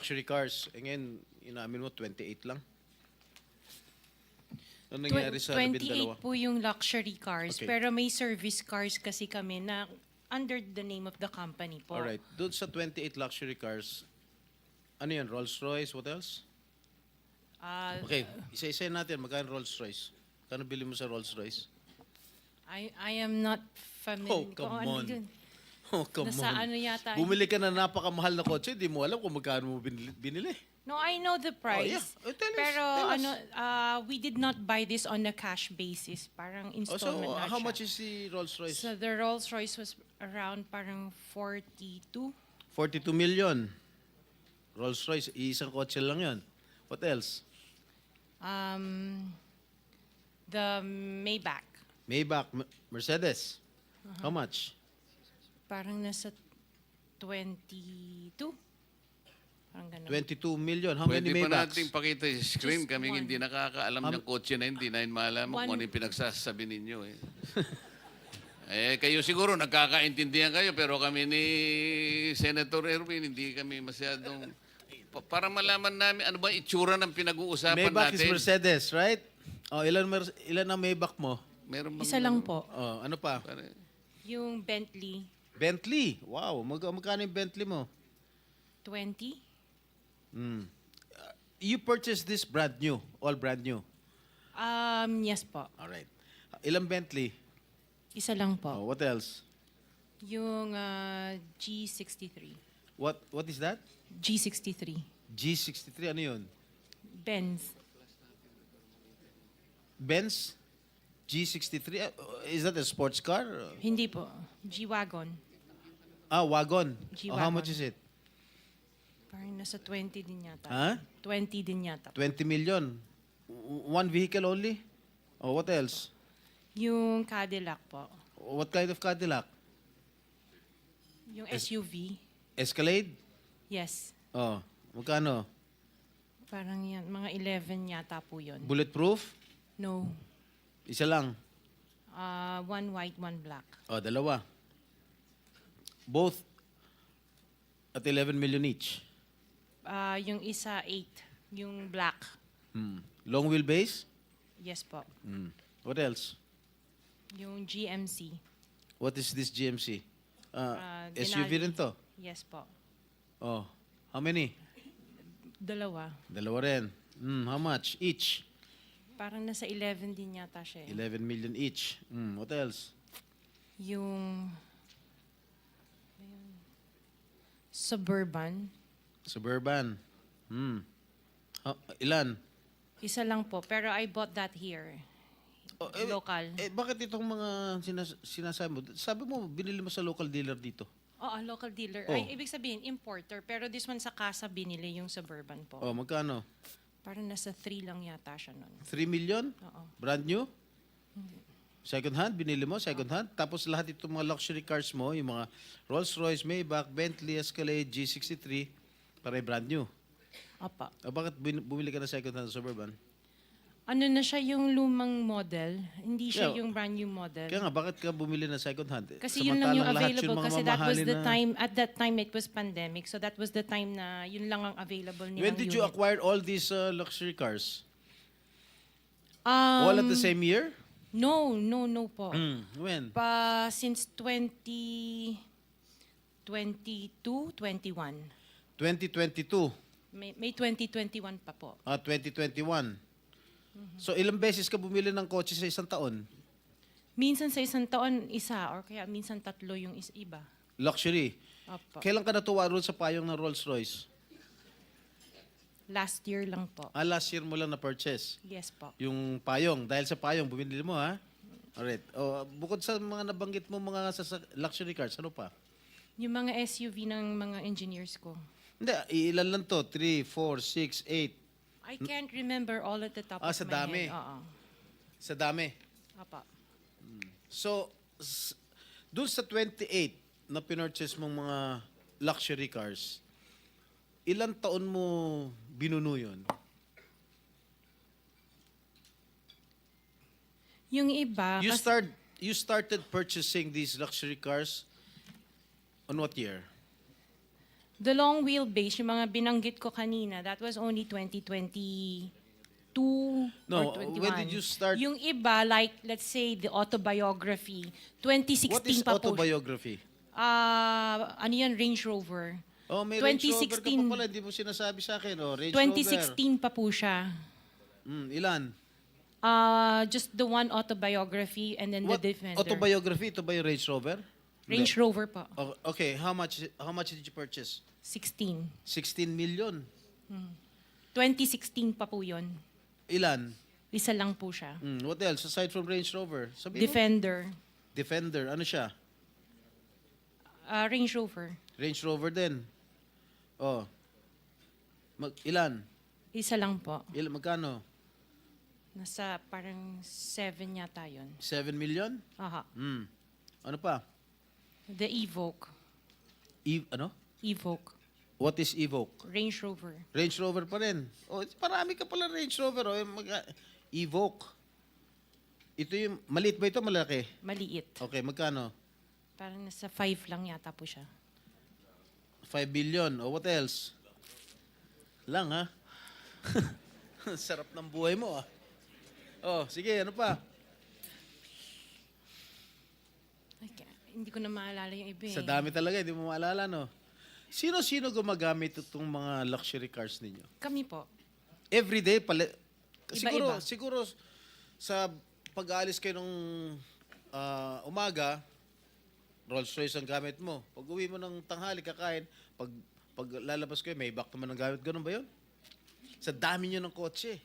luxury cars. E ngayon, inamin mo, 28 lang. Ano nangyari sa 28 12? po yung luxury cars, Okay. pero may service cars kasi kami na under the name of the company po. Alright. Doon sa 28 luxury cars, ano yan? Rolls-Royce? What else? Ah, Okay. Isa-isa natin. Magkano Rolls-Royce? Kano bili mo sa Rolls-Royce? I am not familiar. Oh, come kung ano on. dun. Oh, come Nasa on. ano yata. Bumili ka na napakamahal na kotse, di mo alam kung magkano mo binili. No, I know the price. yeah. Oh, tell us, Pero tell us. ano, we did not buy this on a cash basis. Parang Oh, installment so, na how siya. much is the Rolls-Royce? So the Rolls Royce was around parang 42. 42 million. Rolls-Royce, isang kotse lang yon. What else? The Maybach. Maybach, Mercedes. How much? Parang nasa 22. Parang ganun. 22 million. How Pwede many pa Maybachs? natin pakita yung screen. Just Kaming one. hindi nakakaalam ng kotse na hindi namin malaman One. kung ano yung pinagsasabi ninyo. Kayo siguro nagkakaintindihan kayo pero kami ni Senator Erwin hindi kami masyadong... Para malaman namin ano ba itsura ng pinag-uusapan Maybach natin. is Mercedes, right? Oh, ilan ang Maybach mo? Meron bang Isa lang po. Oh, ano pa? Yung Bentley, Bentley. Wow, magkano yung Bentley mo? 20. You purchased this brand new, all brand new. Yes po. All right. Ilang Bentley? Isa lang po. Oh, what else? Yung G63. What is that? G63. G63, ano yun? Benz. Benz? G63? Is that a sports car? Hindi po. G-Wagon. Ah, wagon. G-wagon. Oh, how much is it? Parang nasa 20 din yata. Huh? 20 din yata. 20 million. One vehicle only? Oh, what else? Yung Cadillac po. What kind of Cadillac? Yung SUV. Escalade? Yes. Oh, magkano? Parang yan. Mga 11 yata po yun. Bulletproof? No. Isa lang. One white, one black. Oh, dalawa. Both at 11 million each. Yung isa, 8. Yung black. Long wheelbase? Yes po. What else? Yung GMC. What is this GMC? SUV Denali. rin to? Yes po. Oh, how many? Dalawa. Dalawa rin. How much each? Parang nasa 11 din yata siya. 11 million each. What else? Yung Suburban. Suburban. Ilan? Isa lang po. Pero I bought that here. Oh, Local. Bakit itong mga sinasabi mo? Sabi mo, binili mo sa local dealer dito. Oo, local dealer. Oh. Ay, ibig sabihin, importer. Pero this one sa casa binili yung Suburban po. Oh, magkano? Parang nasa 3 lang yata siya nun. 3 million? Oo. Brand new? Second hand? Binili mo? Second hand? Tapos lahat itong mga luxury cars mo, yung mga Rolls-Royce, Maybach, Bentley, Escalade, G63, para brand new. Apa. Bakit bumili ka na second hand Suburban? Ano na siya yung lumang model? Hindi siya Yeah. yung brand new model. Kaya nga, bakit ka bumili na second hand? Kasi yun lang yung Samantalang lahat available mga kasi that was mamahalin the na- time, at that time it was pandemic. So that was the time na yun lang ang available nilang When did you unit. acquire all these luxury cars? Um, All at the same year? No po. When? Since 2022, 21. 2022. May 2021 pa po. 2021. So ilang beses ka bumili ng kotse sa isang taon? Minsan sa isang taon, isa. Or kaya minsan tatlo yung iba. Luxury. Opo. Kailan ka natuwa roon sa payong ng Rolls-Royce? Last year lang po. Last year mo lang na-purchase. Yes po. Yung payong. Dahil sa payong, bumili mo, ha? Alright. Bukod sa mga nabanggit mo mga luxury cars, ano pa? Yung mga SUV ng mga engineers ko. Hindi, ilan lang to? 3, 4, 6, 8. I can't remember all at the top of Sa my dami. head. Oo. Sa dami. Apa. So, dun sa 28 na pinurchase mong mga luxury cars, ilang taon mo binuno yun? Yung iba, You started purchasing these luxury cars on what year? The long wheelbase, yung mga binanggit ko kanina, that was only 2022 No, or 21. when did you start? Yung iba, like, let's say, the autobiography, 2016 What is pa po. autobiography? Ano yan, Range Rover. Oh, may Range Rover ka pa 2016. pala, hindi mo sinasabi sa akin. Oh, Range 2016 pa po siya. Rover. Ilan? Just the one autobiography and then What the Defender. autobiography? Ito ba yung Range Rover? Range Hindi. Rover po. Oh, okay, how much did you purchase? 16. 16 million. 2016 pa po yun. Ilan? Isa lang po siya. What else aside from Range Rover? Sabi mo? Defender. Defender. Ano siya? Range Rover. Range Rover din. Oh. Ilan? Isa lang po. Magkano? Nasa parang 7 yata yun. 7 million? Aha. Ano pa? The Evoque. Ano? Evoque. What is Evoque? Range Rover. Range Rover pa rin. Oh, marami ka pala Range Rover. Oh. Evoque. Ito yung, maliit ba ito? Malaki? Maliit. Okay, magkano? Parang nasa 5 lang yata po siya. 5 billion. Oh, what else? Lang, ha? Sarap ng buhay mo, ah. Oh, sige, ano pa? Hindi ko na maalala yung iba eh. Sa dami talaga, hindi mo maalala, no? Sino-sino gumagamit itong mga luxury cars ninyo? Kami po. Everyday, Iba-iba. siguro sa pag-aalis kayo nung umaga, Rolls Royce ang gamit mo. Pag uwi mo ng tanghali, kakain, pag lalabas kayo, may back naman ang gamit. Ganun ba yun? Sa dami nyo ng kotse.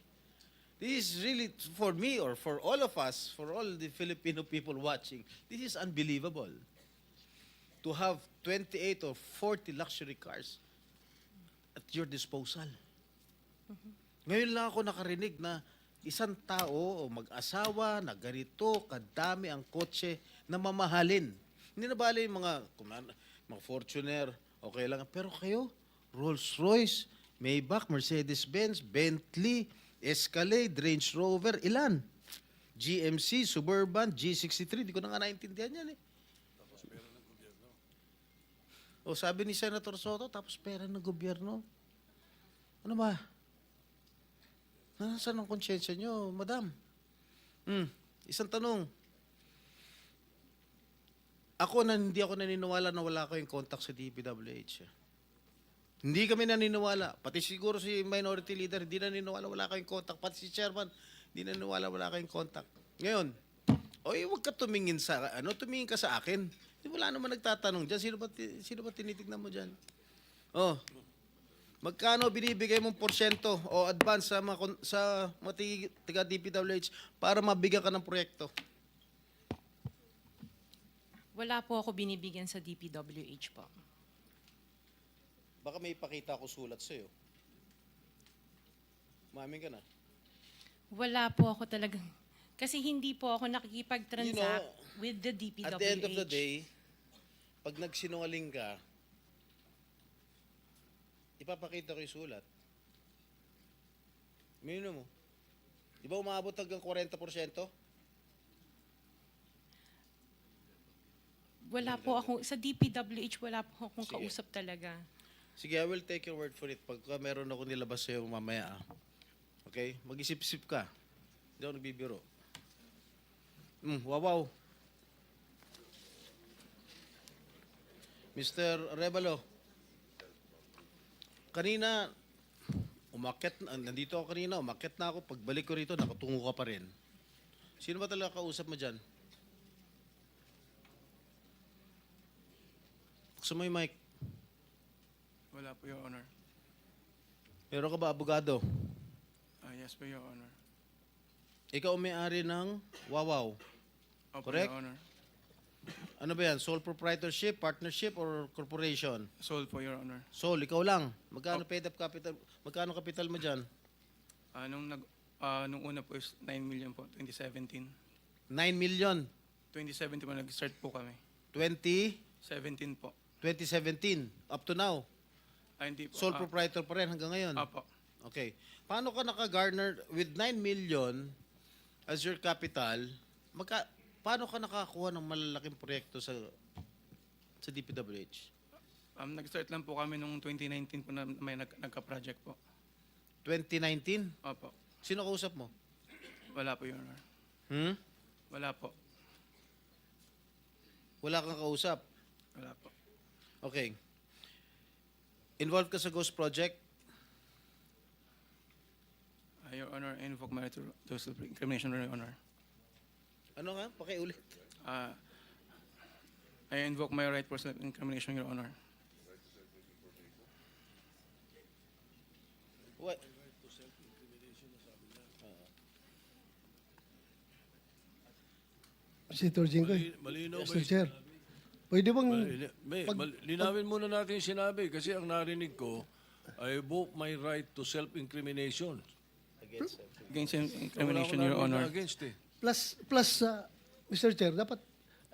This is really, for me or for all of us, for all the Filipino people watching, this is unbelievable. To have 28 or 40 luxury cars at your disposal. Ngayon lang ako nakarinig na isang tao o mag-asawa na ganito, kadami ang kotse na mamahalin. Hindi na bali yung mga Fortuner, okay lang. Pero kayo, Rolls-Royce, Maybach, Mercedes-Benz, Bentley, Escalade, Range Rover, ilan? GMC, Suburban, G63, di ko na nga naintindihan yan eh. O sabi ni Senator Soto, tapos pera ng gobyerno. Ano ba? Nasaan ang konsyensya nyo, madam? Isang tanong. Hindi ako naniniwala na wala kayong contact sa DPWH. Hindi kami naniniwala. Pati siguro si Minority Leader, hindi naniniwala wala kayong contact. Pati si Chairman, hindi naniniwala wala kayong contact. Ngayon, huwag ka tumingin tumingin ka sa akin. Wala naman nagtatanong dyan. Sino ba tinitignan mo dyan? Oh, magkano binibigay mong porsyento o advance sa mga tiga DPWH para mabigyan ka ng proyekto? Wala po ako binibigyan sa DPWH po. Baka may ipakita ako sulat sa'yo. Mamin ka na. Wala po ako talagang... Kasi hindi po ako nakikipag-transact with the DPWH. At the end of the day, pag nagsinungaling ka, ipapakita ko yung sulat. Mino mo. Di ba umabot hanggang 40%? Wala po ako... Sa DPWH, wala po akong Sige. kausap talaga. Sige, I will take your word for it. Pagka meron ako nilabas sa'yo mamaya, okay? Mag-isip-isip ka. Hindi ako nagbibiro. Wow. Mr. Revalo, kanina, nandito ako kanina, umakyat na ako. Pagbalik ko rito, nakatungo ka pa rin. Sino ba talaga kausap mo dyan? Buksan mo yung mic. Wala po, Your Honor. Meron ka ba abogado? Yes po, Your Honor. Ikaw ang may-ari ng Wawaw. Opo, Correct? Your Honor. Ano ba yan? Sole proprietorship, partnership, or corporation? Sold po, Your Honor. Sole, ikaw lang. Magkano paid up capital? Magkano capital mo dyan? Nung una po is 9 million po, 2017. 9 million. 2017 po, nag-start po kami. 2017. 17 po. Up to now. Hindi po. Sole proprietor pa rin hanggang ngayon. Apo. Okay. Paano ka naka-garner with 9 million as your capital? Paano ka nakakuha ng malalaking proyekto sa DPWH? Nag-start lang po kami nung 2019 po na may nagka-project po. 2019? Opo. Sino kausap mo? Wala po, Your Honor. Hmm? Wala po. Wala kang kausap. Wala po. Okay. Involved ka sa Ghost Project? Your Honor, I invoke my right to self-incrimination, Your Honor. Ano nga? Pakiulit. Uh, I invoke my right for self-incrimination, Your Honor. What? Senator Jinggoy, Malinaw ba Mr. Chair, pwede bang linawin muna natin yung sinabi kasi ang narinig ko, I invoke my right to self-incrimination. Against Wala incrimination, akong Your narinig na Honor. against eh. plus Mr. Chair, dapat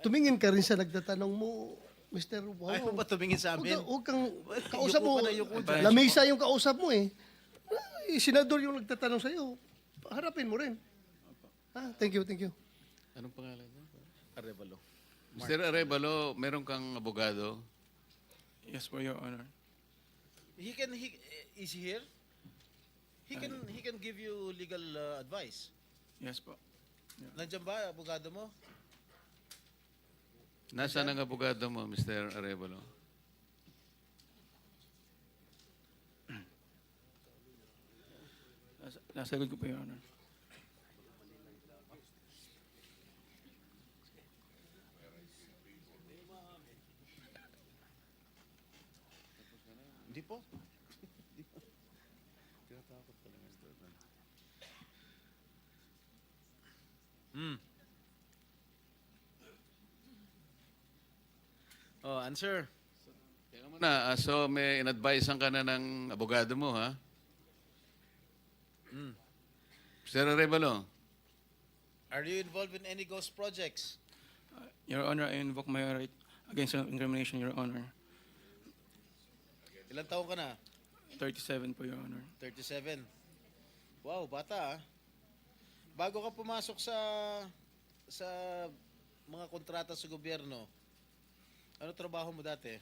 tumingin ka rin sa nagtatanong mo, Mr. Wow. Ayaw mo ba tumingin sa amin? Huwag kang kausap Yuko mo. ka na, yuko dyan. Lamesa yung kausap mo eh. Senador yung nagtatanong sa'yo. Harapin mo rin. Thank you, thank you. Anong pangalan mo? Arevalo. Mr. Arevalo, meron kang abogado? Yes po, Your Honor. Is he here? He can give you legal advice. Yes po. Nandiyan ba, abogado mo? Nasaan ang abogado mo, Mr. Arevalo? Nasagot ko po, Your Honor. Hindi po. Hmm. Oh, answer. Teka muna, so may in-advisean ka na ng abogado mo, ha? Mr. Arevalo, Are you involved in any ghost projects? Your Honor, I invoke my right against self-incrimination, Your Honor. Ilang taon ka na? 37 po, Your Honor. 37. Wow, bata ah. Bago ka pumasok sa mga kontrata sa gobyerno, ano trabaho mo dati?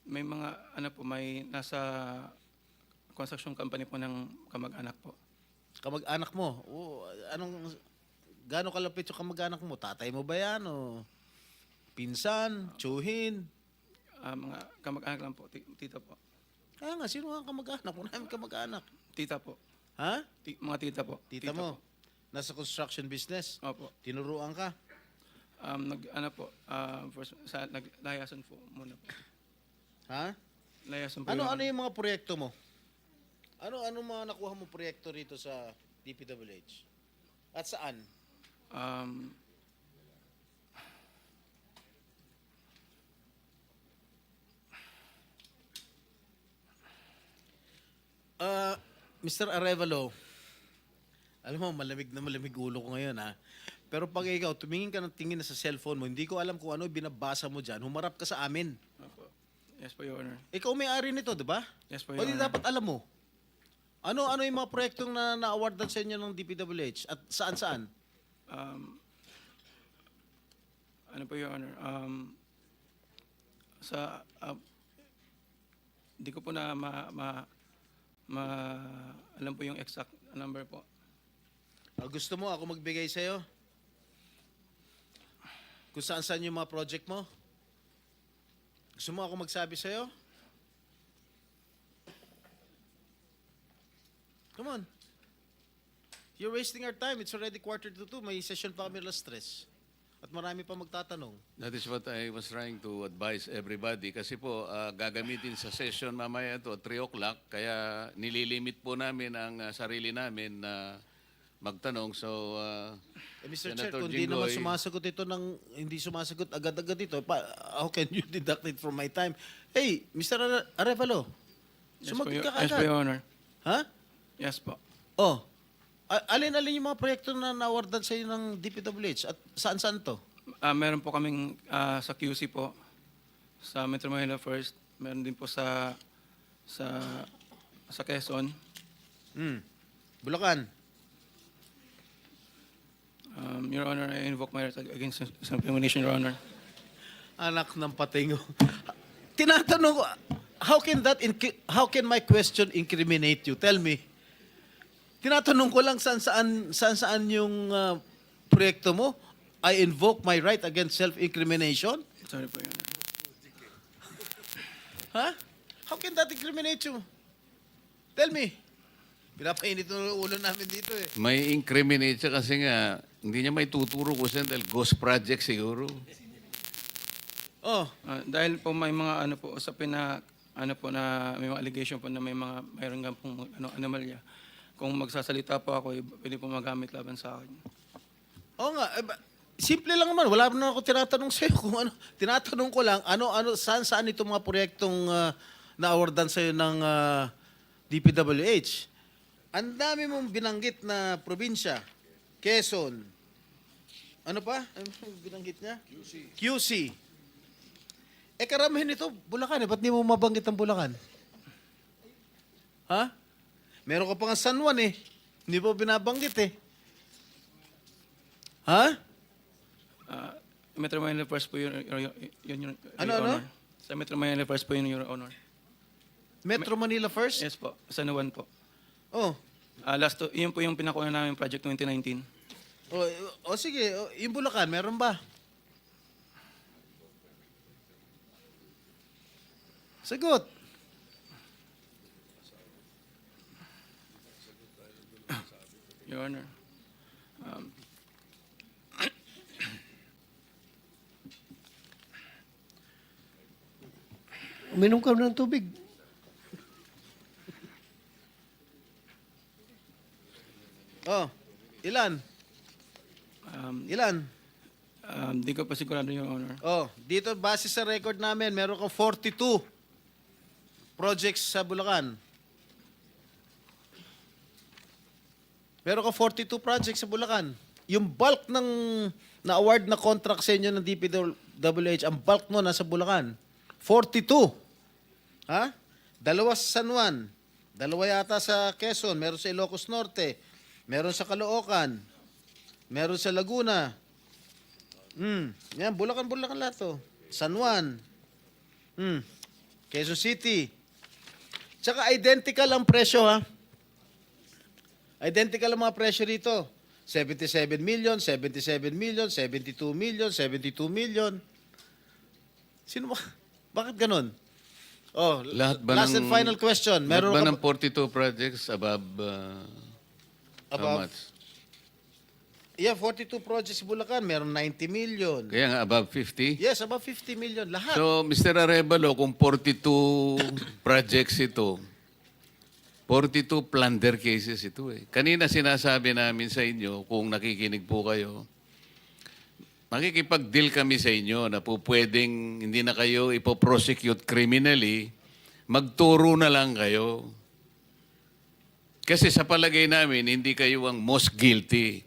May mga, may nasa construction company po ng kamag-anak po. Kamag-anak mo? Gaano kalapit yung kamag-anak mo? Tatay mo ba yan? O pinsan? Tsuhin? Mga kamag-anak lang po, tita po. Kaya nga, sino ang kamag-anak? Maraming kamag-anak. Tita po. Ha? Mga tita po. Tita mo? Po. Nasa construction business? Opo. Tinuruan ka? Naglayasan po muna po. Ha? Layasan po, Ano Your Honor. yung mga proyekto mo? Ano mga nakuha mo proyekto rito sa DPWH? At saan? Mr. Arevalo, alam mo, malamig na malamig ulo ko ngayon ha. Pero pag ikaw, tumingin ka ng tingin na sa cellphone mo, hindi ko alam kung ano binabasa mo dyan, humarap ka sa amin. Opo. Yes po, Your Honor. Ikaw may-ari nito, di ba? Yes po, O Your di Honor. dapat alam mo. Ano yung mga proyektong na-awardan sa inyo ng DPWH? At saan-saan? Ano po, Your Honor? Hindi ko po na alam po yung exact number po. Gusto mo ako magbigay sa'yo? Kung saan-saan yung mga project mo? Gusto mo ako magsabi sa'yo? Come on. You're wasting our time. It's already 1:45. May session pa kami alas 3. At marami pa magtatanong. that is what I was trying to advise everybody. Kasi po, gagamitin sa session mamaya ito, 3 o'clock. Kaya nililimit po namin ang sarili namin na magtanong. So, Mr. Chair, Senator kung di naman Jinggoy, sumasagot ito hindi sumasagot agad-agad ito, how can you deduct it from my time? Hey, Mr. Arevalo, sumagot ka Yes po, agad. Your Honor. Ha? Yes po. Oh, alin-alin yung mga proyekto na na-awardan sa iyo ng DPWH at saan-saan to? Meron po kaming sa QC po, sa Metro Manila First. Meron din po sa Quezon. Bulacan. Your Honor, I invoke my right against self-incrimination, Your Honor. Anak ng patingo. tinatanong ko, how can my question incriminate you? Tell me. Tinatanong ko lang saan yung proyekto mo. I invoke my right against self-incrimination? Sorry po, Your Honor. Ha? How can that incriminate you? Tell me. Pinapainit ng ulo namin dito eh. May incriminate siya kasi nga, hindi niya may tuturo ko siya dahil ghost project siguro. Oh, Dahil po may mga ano po usapin na ano po na may mga allegation po na mayroon nga pong anomalya. Kung magsasalita po ako, pwede po magamit laban sa akin. oo nga. Simple lang naman. Wala na ako tinatanong sa'yo kung ano. Tinatanong ko lang, saan itong mga proyektong na-awardan sa'yo ng DPWH. Ang dami mong binanggit na probinsya. Quezon. Ano pa? Ano binanggit niya? QC. Karamihan nito, Bulacan. Ba't di mo mabanggit ang Bulacan? Ha? Meron ka pa nga San Juan eh. Hindi mo binabanggit eh. Ha? Metro Manila First po yun, Your Ano? Honor. Sa Metro Manila First po yun, Your Honor. Metro Manila first? Yes po, San Juan po. Oh. Yun po yung pinakuha namin project 2019. Sige. Yung Bulacan, meron ba? Sagot. Your Honor. Uminom ka ng tubig. Oh. Ilan? Ilan? Di ko pa sigurado, Your Honor. Oh, dito base sa record namin, meron kang 42 projects sa Bulacan. Meron kang 42 projects sa Bulacan. Yung bulk ng na-award na contract sa inyo ng DPWH, ang bulk no nasa Bulacan. 42. Ha? Dalawa sa San Juan. Dalawa yata sa Quezon. Meron sa Ilocos Norte. Meron sa Caloocan. Meron sa Laguna. Yan, Bulacan lahat to. San Juan. Quezon City. Tsaka identical ang presyo ha. Identical ang mga presyo rito. 77 million, 77 million, 72 million, 72 million. Sino ba? Bakit ganun? Oh, Lahat ba last ng, and final question. Meron Meron ba ka ng 42 projects above, how Above? much? Yeah, 42 projects sa Bulacan, meron 90 million. Kaya nga above 50? Yes, above 50 million. Lahat. So, Mr. Arevalo, kung 42 projects ito, 42 plunder cases ito eh. Kanina sinasabi namin sa inyo, kung nakikinig po kayo, makikipag-deal kami sa inyo na po pwedeng hindi na kayo ipoprosecute criminally, magturo na lang kayo. Kasi sa palagay namin, hindi kayo ang most guilty.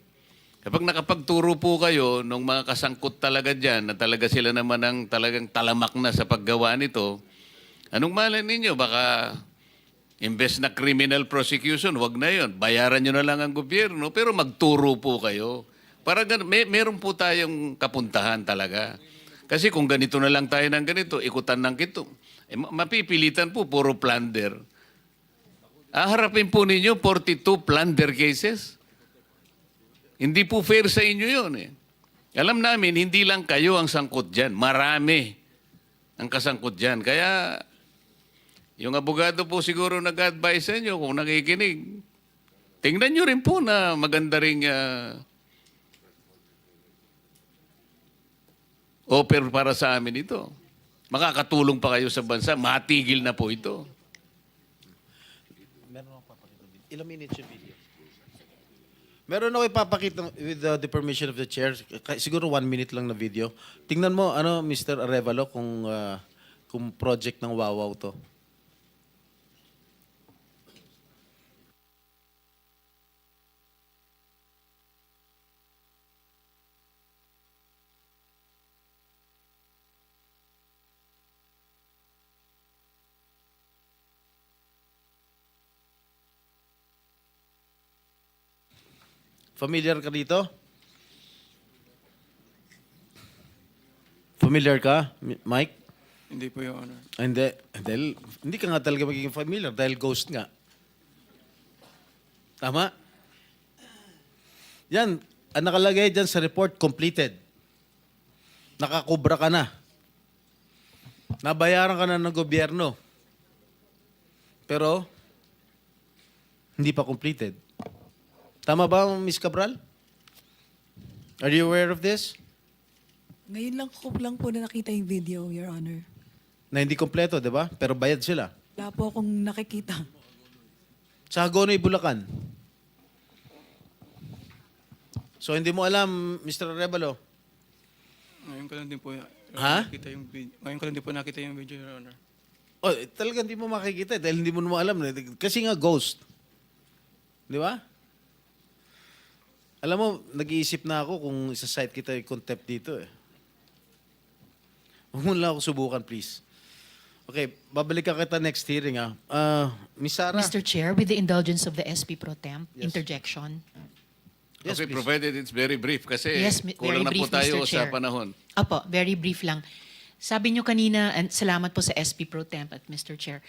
Kapag nakapagturo po kayo nung mga kasangkot talaga dyan, na talaga sila naman ang talagang talamak na sa paggawa nito, anong malay ninyo? Baka imbes na criminal prosecution, wag na yon. Bayaran nyo na lang ang gobyerno, pero magturo po kayo. Para meron po tayong kapuntahan talaga. Kasi kung ganito na lang tayo ng ganito, ikutan ng kito, mapipilitan po, puro plunder. Harapin po ninyo 42 plunder cases. Hindi po fair sa inyo yun eh. Alam namin, hindi lang kayo ang sangkot dyan. Marami ang kasangkot dyan. Kaya, yung abogado po siguro nag-advise sa inyo kung nakikinig. Tingnan nyo rin po na maganda ring offer para sa amin ito. Makakatulong pa kayo sa bansa. Matigil na po ito. Ilang minutes yung video? Meron ako ipapakita with the permission of the chair. Siguro 1 minute lang na video. Tingnan mo, Mr. Arevalo, kung project ng Wawaw to. Familiar ka dito? Familiar ka, Mike? Hindi po, Your Honor. Hindi. Dahil, hindi ka nga talaga magiging familiar dahil ghost nga. Tama? Yan, ang nakalagay dyan sa report, completed. Nakakubra ka na. Nabayaran ka na ng gobyerno. Pero, hindi pa completed. Tama ba, Ms. Cabral? Are you aware of this? Ngayon lang po na nakita yung video, Your Honor. Na hindi kompleto, di ba? Pero bayad sila. Wala po akong nakikita. Sa Hagonoy, Bulacan. So, hindi mo alam, Mr. Arevalo? Ngayon ko lang din po, Ha? nakita yung video. Ngayon ko lang din po nakita yung video, Your Honor. Oh, talagang hindi mo makikita dahil hindi mo naman alam. Kasi nga ghost. Di ba? Alam mo, nag-iisip na ako kung isa-site kita yung contempt dito eh. Huwag mo lang ako subukan, please. Okay, babalik ka kita next hearing ah. Miss Sarah. Mr. Chair, with the indulgence of the SP Pro Temp, Yes. interjection. Yes, Okay, please. provided it's very brief kasi Yes, kulang na very po brief, tayo Mr. Chair. sa panahon. Opo, very brief lang. Sabi nyo kanina, and salamat po sa SP Pro Temp at Mr. Chair.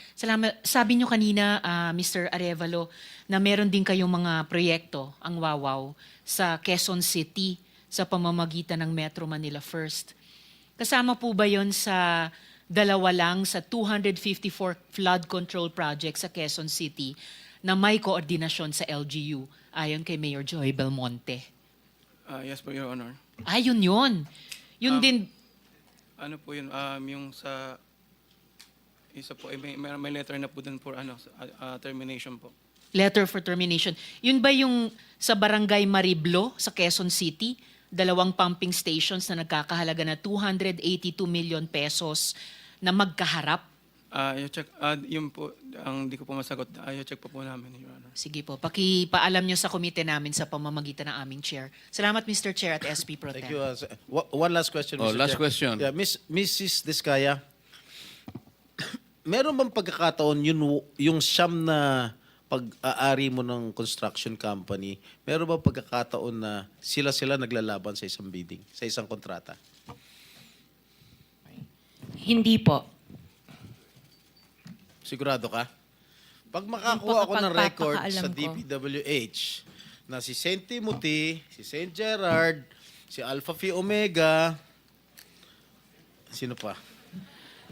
Sabi nyo kanina, Mr. Arevalo, na meron din kayong mga proyekto, ang Wawaw, sa Quezon City sa pamamagitan ng Metro Manila First. Kasama po ba yon sa dalawa lang sa 254 flood control projects sa Quezon City na may koordinasyon sa LGU ayon kay Mayor Joy Belmonte? Yes po, Your Honor. Ayun yun. Yun din, Ano po yun, yung sa isa po, may letter na po dun for termination po. letter for termination. Yun ba yung sa Barangay Mariblo sa Quezon City? 2 pumping stations na nagkakahalaga na 282 million pesos na magkaharap? I-check, yun po, ang di ko po masagot, i-check po namin, Your Honor. Sige po, pakipaalam nyo sa komite namin sa pamamagitan ng aming chair. Salamat, Mr. Chair at SP Pro Thank Tem. you. One last question, Oh, Mr. last Chair. question. Yeah, Mrs. Diskaya, meron bang pagkakataon yung siyam na pag-aari mo ng construction company, meron bang pagkakataon na sila naglalaban sa isang bidding, sa isang kontrata? Hindi po. Sigurado ka? Pag Yun makakuha po ako ng record sa kapagpapakaalam ko. DPWH na si St. Timothy, si St. Gerard, si Alpha Phi Omega, sino pa?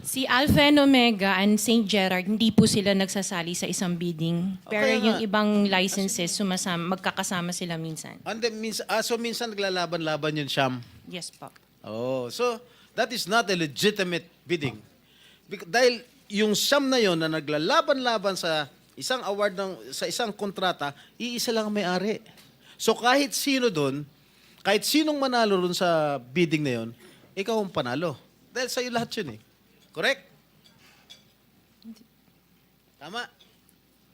Si Alpha and Omega and St. Gerard, hindi po sila nagsasali sa isang bidding. Pero Okay yung nga. ibang licenses, magkakasama sila minsan. And then, so minsan naglalaban-laban yun, Sham. Yes po. Oh, so that is not a legitimate bidding. Dahil yung siyam na yon na naglalaban-laban sa isang award sa isang kontrata, iisa lang ang may-ari. So kahit sino doon, kahit sinong manalo doon sa bidding na yon, ikaw ang panalo. Dahil sa'yo lahat yun eh. Correct? Tama?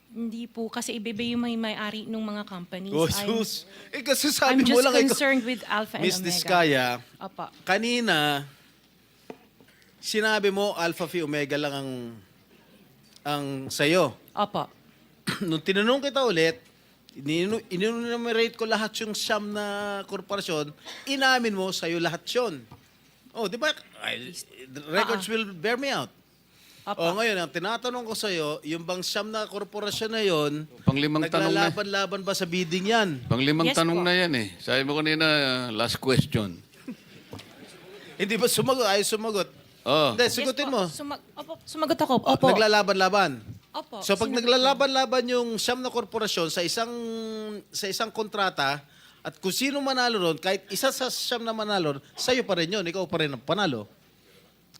Hindi po, kasi iba yung may-ari ng mga companies. Oh, I'm- sus. Kasi sabi I'm mo just lang ikaw. concerned with Alpha and Miss Omega. Diskaya, Opo. kanina, sinabi mo Alpha Phi Omega lang ang sa'yo. Opo. Nung tinanong kita ulit, in-enumerate ko lahat yung siyam na korporasyon, inamin mo sa'yo lahat yun. Oh, di ba? The records will bear me out. Opo. Oh, ngayon, ang tinatanong ko sa'yo, yung bang siyam na korporasyon na yun, Panglimang tanong na. naglalaban-laban ba sa bidding yan? Panglimang Yes tanong po. na yan eh. Sabi mo kanina, last question. Hindi ba sumagot? Ay, sumagot. Oh. Hindi, sagutin mo. Opo, sumagot ako. Oh, Opo. naglalaban-laban. Opo. So pag Sinagot ko. naglalaban-laban yung siyam na korporasyon sa isang kontrata, at kung sino manalo ron, kahit isa sa siyam na manalo, sa'yo pa rin yun. Ikaw pa rin ang panalo.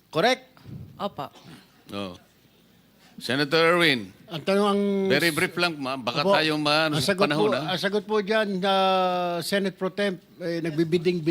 Correct? Opo. Oh. Senator Erwin, Ang tanong ang very brief lang, baka Opo, tayo ang sagot panahon. po, ang sagot po diyan Senate Pro Temp nagbibiding